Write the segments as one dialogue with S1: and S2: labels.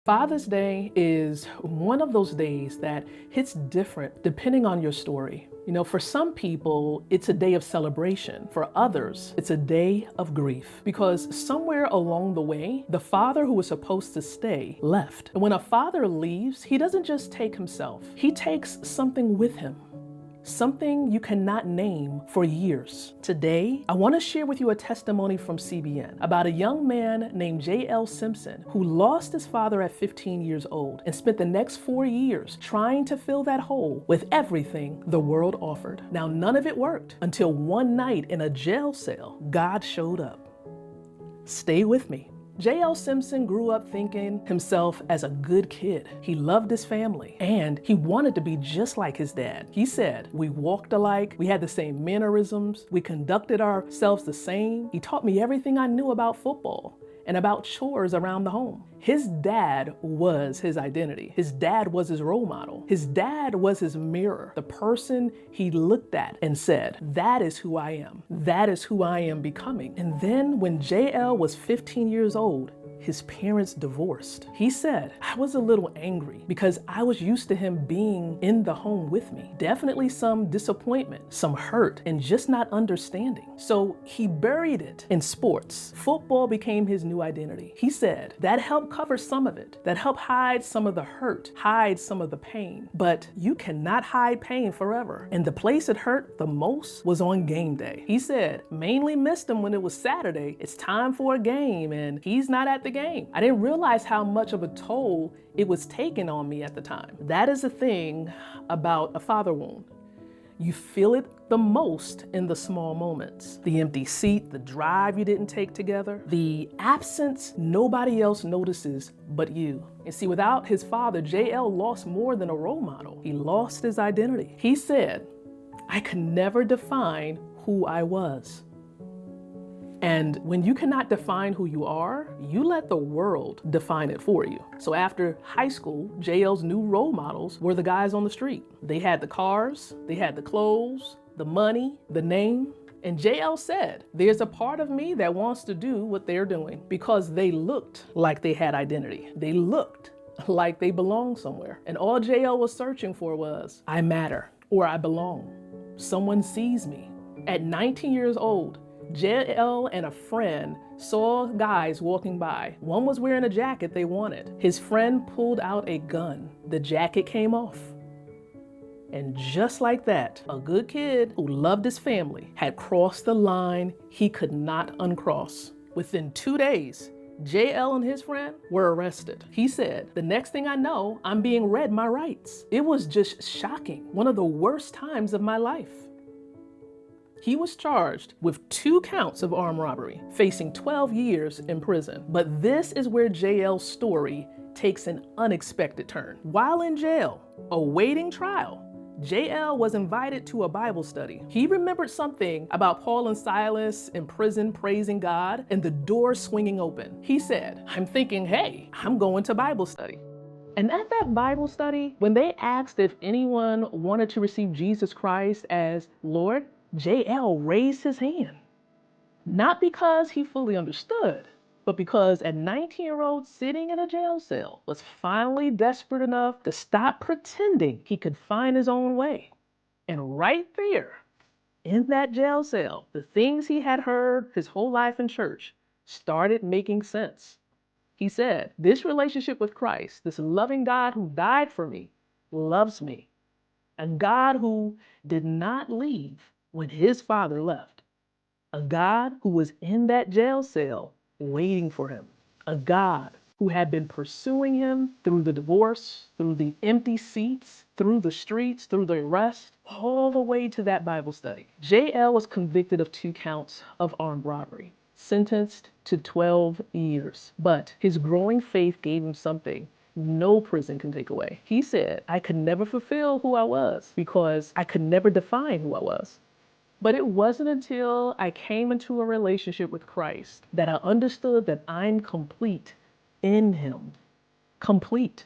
S1: Father's Day is one of those days that hits different depending on your story. For some people, it's a day of celebration. For others, it's a day of grief because somewhere along the way, the father who was supposed to stay left. And when a father leaves, he doesn't just take himself, he takes something with him. Something you cannot name for years. Today, I want to share with you a testimony from CBN about a young man named Simpson who lost his father at 15 years old and spent the next 4 years trying to fill that hole with everything the world offered. Now, none of it worked until one night in a jail cell, God showed up. Stay with me. Simpson grew up thinking himself as a good kid. He loved his family and he wanted to be just like his dad. He said, we walked alike, we had the same mannerisms, we conducted ourselves the same. He taught me everything I knew about football and about chores around the home. His dad was his identity. His dad was his role model. His dad was his mirror, the person he looked at and said, that is who I am. That is who I am becoming. And then when JL was 15 years old, his parents divorced. He said, I was a little angry because I was used to him being in the home with me. Definitely some disappointment, some hurt, and just not understanding. So he buried it in sports. Football became his new identity. He said that helped cover some of it, that helped hide some of the hurt, hide some of the pain. But you cannot hide pain forever. And the place it hurt the most was on game day. He said, mainly missed him when it was Saturday. It's time for a game and he's not at the game. I didn't realize how much of a toll it was taking on me at the time. That is the thing about a father wound. You feel it the most in the small moments. The empty seat, the drive you didn't take together, the absence nobody else notices but you. And see, without his father, JL lost more than a role model. He lost his identity. He said, I could never define who I was. And when you cannot define who you are, you let the world define it for you. So after high school, JL's new role models were the guys on the street. They had the cars, they had the clothes, the money, the name. And JL said, there's a part of me that wants to do what they're doing because they looked like they had identity. They looked like they belonged somewhere. And all JL was searching for was, I matter or I belong. Someone sees me. At 19 years old, JL and a friend saw guys walking by. One was wearing a jacket they wanted. His friend pulled out a gun. The jacket came off. And just like that, a good kid who loved his family had crossed the line he could not uncross. Within 2 days, JL and his friend were arrested. He said, the next thing I know, I'm being read my rights. It was just shocking. One of the worst times of my life. He was charged with 2 counts of armed robbery, facing 12 years in prison. But this is where JL's story takes an unexpected turn. While in jail, awaiting trial, JL was invited to a Bible study. He remembered something about Paul and Silas in prison praising God and the door swinging open. He said, I'm thinking, hey, I'm going to Bible study. And at that Bible study, when they asked if anyone wanted to receive Jesus Christ as Lord, JL raised his hand. Not because he fully understood, but because a 19-year-old sitting in a jail cell was finally desperate enough to stop pretending he could find his own way. And right there, in that jail cell, the things he had heard his whole life in church started making sense. He said, this relationship with Christ, this loving God who died for me, loves me. A God who did not leave when his father left. A God who was in that jail cell waiting for him. A God who had been pursuing him through the divorce, through the empty seats, through the streets, through the arrest, all the way to that Bible study. JL was convicted of 2 counts of armed robbery, sentenced to 12 years. But his growing faith gave him something no prison can take away. He said, I could never fulfill who I was because I could never define who I was. But it wasn't until I came into a relationship with Christ that I understood that I'm complete in him. Complete.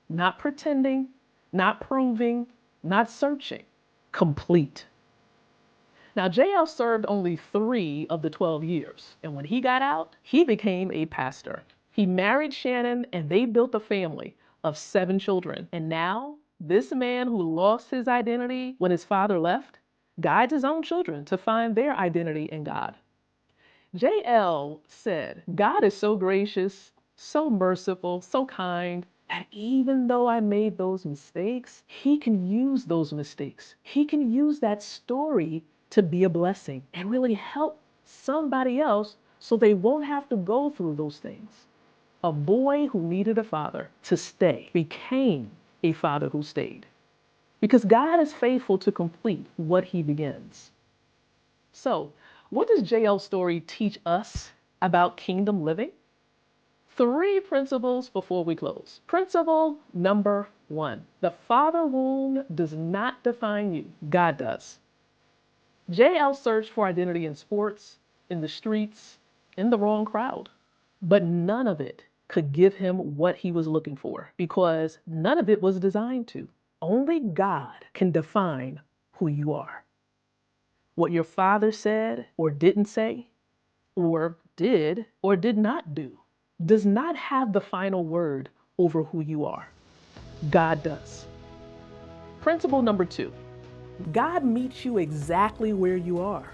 S1: Not pretending, not proving, not searching. Complete. Now, JL served only 3 of the 12 years. And when he got out, he became a pastor. He married Shannon and they built a family of 7 children. And now, this man who lost his identity when his father left guides his own children to find their identity in God. JL said, God is so gracious, so merciful, so kind, that even though I made those mistakes, he can use those mistakes. He can use that story to be a blessing and really help somebody else so they won't have to go through those things. A boy who needed a father to stay became a father who stayed. Because God is faithful to complete what he begins. So, what does JL's story teach us about kingdom living? 3 principles before we close. Principle number 1. The father wound does not define you. God does. JL searched for identity in sports, in the streets, in the wrong crowd. But none of it could give him what he was looking for because none of it was designed to. Only God can define who you are. What your father said or didn't say, or did or did not do, does not have the final word over who you are. God does. Principle number 2. God meets you exactly where you are.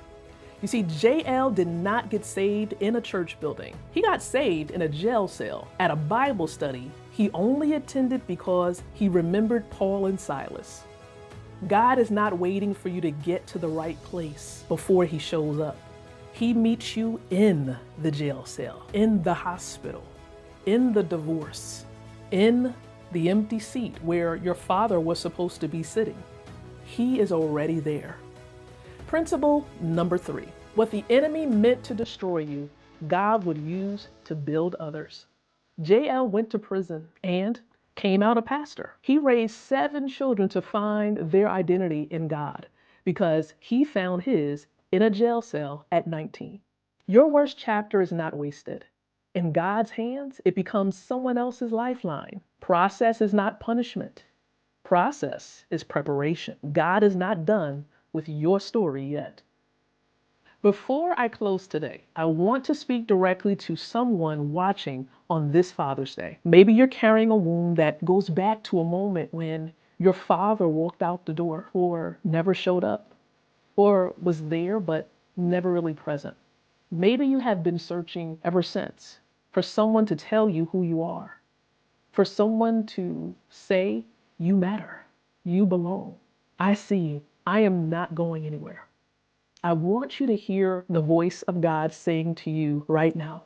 S1: You see, JL did not get saved in a church building. He got saved in a jail cell at a Bible study he only attended because he remembered Paul and Silas. God is not waiting for you to get to the right place before he shows up. He meets you in the jail cell, in the hospital, in the divorce, in the empty seat where your father was supposed to be sitting. He is already there. Principle number 3. What the enemy meant to destroy you, God would use to build others. JL went to prison and came out a pastor. He raised 7 children to find their identity in God because he found his in a jail cell at 19. Your worst chapter is not wasted. In God's hands, it becomes someone else's lifeline. Process is not punishment. Process is preparation. God is not done with your story yet. Before I close today, I want to speak directly to someone watching on this Father's Day. Maybe you're carrying a wound that goes back to a moment when your father walked out the door or never showed up or was there but never really present. Maybe you have been searching ever since for someone to tell you who you are, for someone to say you matter, you belong. I see you. I am not going anywhere. I want you to hear the voice of God saying to you right now,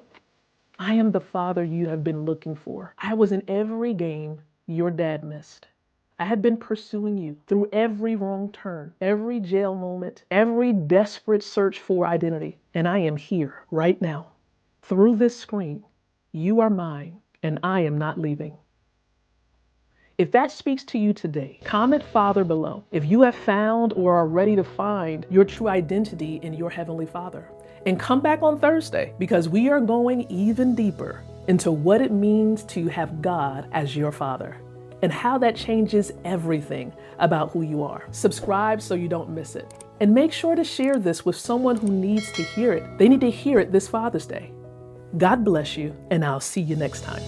S1: I am the father you have been looking for. I was in every game your dad missed. I had been pursuing you through every wrong turn, every jail moment, every desperate search for identity. And I am here right now. Through this screen, you are mine and I am not leaving. If that speaks to you today, comment Father below if you have found or are ready to find your true identity in your Heavenly Father. And come back on Thursday because we are going even deeper into what it means to have God as your Father and how that changes everything about who you are. Subscribe so you don't miss it. And make sure to share this with someone who needs to hear it. They need to hear it this Father's Day. God bless you, and I'll see you next time.